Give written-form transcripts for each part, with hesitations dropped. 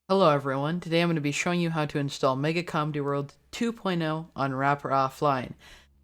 Hello everyone, today I'm going to be showing you how to install Mega Comedy World 2.0 on Wrapper Offline.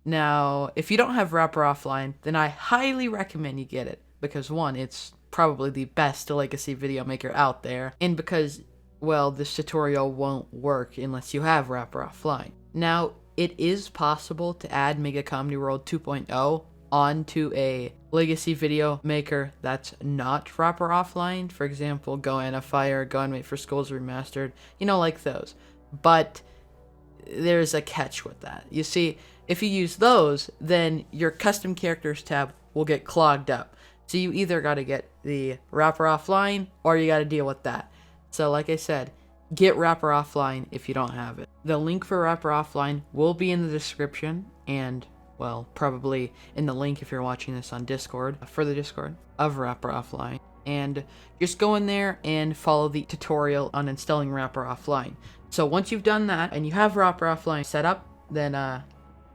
Now, if you don't have Wrapper Offline, then I highly recommend you get it, because one, it's probably the best legacy video maker out there, and because, well, this tutorial won't work unless you have Wrapper Offline. Now, it is possible to add Mega Comedy World 2.0 onto a legacy video maker that's not Wrapper Offline. For example, GoAnimate, GoAnimate for Schools Remastered, like those. But there's a catch with that. You see, if you use those, then your custom characters tab will get clogged up. So you either got to get the Wrapper Offline or you got to deal with that. So like I said, get Wrapper Offline if you don't have it. The link for Wrapper Offline will be in the description, and well, probably in the link if you're watching this on Discord, for the Discord of Wrapper Offline. And just go in there and follow the tutorial on installing Wrapper Offline. So once you've done that and you have Wrapper Offline set up, then you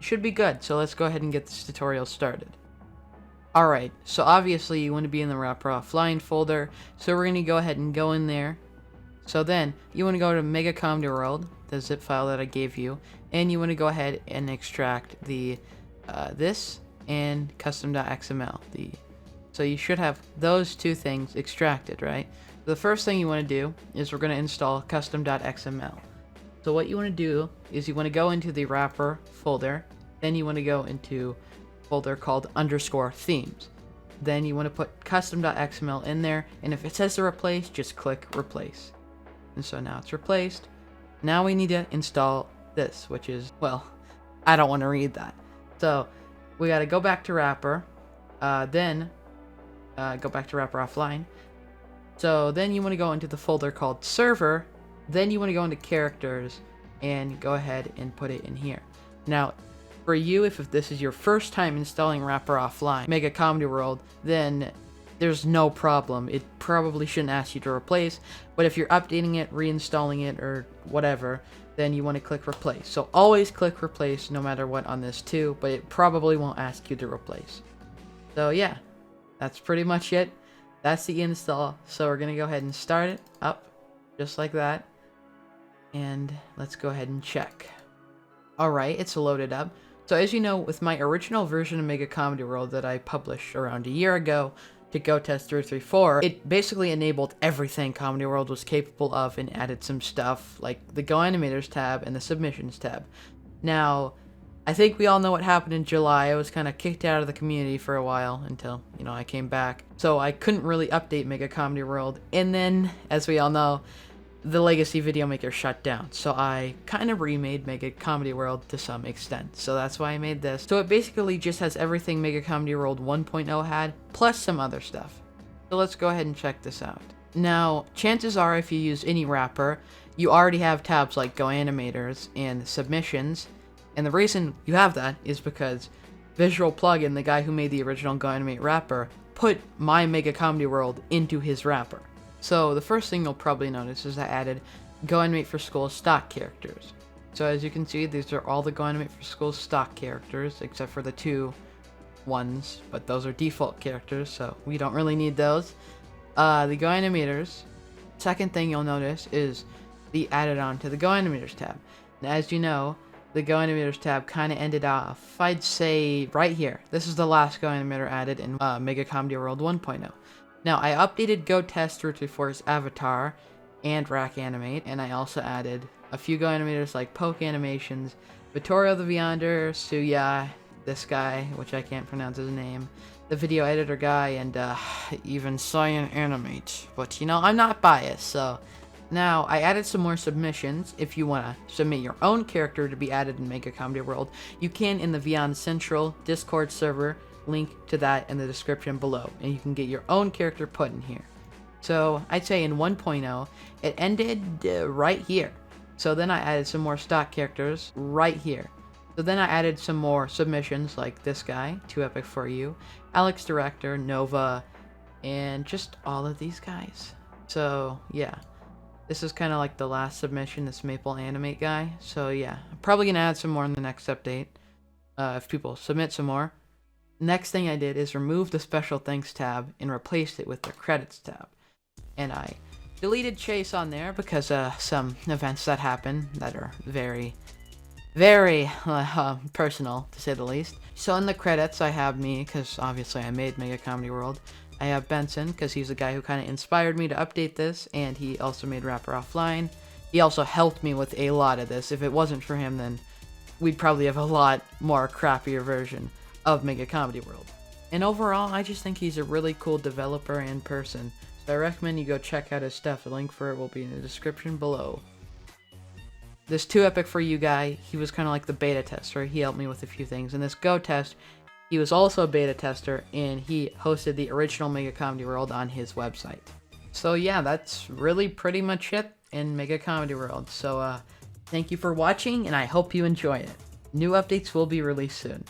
should be good. So let's go ahead and get this tutorial started. Alright, so obviously you want to be in the Wrapper Offline folder, so we're going to go ahead and go in there. So then you want to go to Mega Comedy World, the zip file that I gave you, and you want to go ahead and extract the this and custom.xml. So you should have those two things extracted, right? The first thing you want to do is we're going to install custom.xml. So what you want to do is you want to go into the wrapper folder, then you want to go into a folder called _themes. Then you want to put custom.xml in there, and if it says to replace, just click replace. And so now it's replaced. Now we need to install this, which is, well, I don't want to read that. So we got to go back to Wrapper, then go back to Wrapper Offline. So then you want to go into the folder called Server, then you want to go into Characters and go ahead and put it in here. Now, for you, if this is your first time installing Wrapper Offline, Mega Comedy World, then there's no problem. It probably shouldn't ask you to replace, but if you're updating it, reinstalling it, or whatever, then you want to click replace. So always click replace no matter what on this too, but it probably won't ask you to replace. So yeah, that's pretty much it. That's the install. So we're going to go ahead and start it up just like that. And let's go ahead and check. Alright, it's loaded up. So as you know, with my original version of Mega Comedy World that I published around a year ago to GoTest 334, it basically enabled everything Comedy World was capable of and added some stuff like the GoAnimators tab and the Submissions tab. Now, I think we all know what happened in July. I was kind of kicked out of the community for a while until, I came back. So I couldn't really update Mega Comedy World. And then, as we all know, the legacy video maker shut down, so I kind of remade Mega Comedy World to some extent. So that's why I made this. So it basically just has everything Mega Comedy World 1.0 had, plus some other stuff. So let's go ahead and check this out. Now, chances are if you use any wrapper, you already have tabs like GoAnimators and Submissions, and the reason you have that is because Visual Plugin, the guy who made the original GoAnimate wrapper, put my Mega Comedy World into his wrapper. So the first thing you'll probably notice is I added GoAnimate for Schools stock characters. So as you can see, these are all the GoAnimate for Schools stock characters, except for the two ones, but those are default characters, so we don't really need those. The GoAnimators, second thing you'll notice is the added on to the GoAnimators tab. And as you know, the GoAnimators tab kind of ended off, I'd say, right here. This is the last GoAnimator added in Mega Comedy World 1.0. Now, I updated GoTest 334's avatar and GoAnimate, and I also added a few GoAnimators like Poke Animations, Vittorio the Beyonder, Suya, this guy, which I can't pronounce his name, the video editor guy, and even Cyan Animate. But, I'm not biased, so... Now, I added some more submissions. If you want to submit your own character to be added in Mega Comedy World, you can in the Beyond Central Discord server. Link to that in the description below, and you can get your own character put in here. So I'd say in 1.0 it ended right here. So then I added some more stock characters right here. So then I added some more submissions like this guy, Too Epic For You, Alex Director, Nova, and just all of these guys. So yeah, this is kind of like the last submission, this Maple Animate guy. So yeah, I'm probably gonna add some more in the next update if people submit some more. Next thing I did is remove the special thanks tab and replaced it with the credits tab. And I deleted Chase on there because some events that happen that are very, very personal, to say the least. So in the credits, I have me, because obviously I made Mega Comedy World. I have Benson, because he's the guy who kind of inspired me to update this, and he also made Rapper Offline. He also helped me with a lot of this. If it wasn't for him, then we'd probably have a lot more crappier version of Mega Comedy World. And overall, I just think he's a really cool developer and person. So I recommend you go check out his stuff. The link for it will be in the description below. This 2Epic For You guy, he was kind of like the beta tester. He helped me with a few things. And this Go Test, he was also a beta tester, and he hosted the original Mega Comedy World on his website. So yeah, that's really pretty much it in Mega Comedy World. So thank you for watching, and I hope you enjoy it. New updates will be released soon.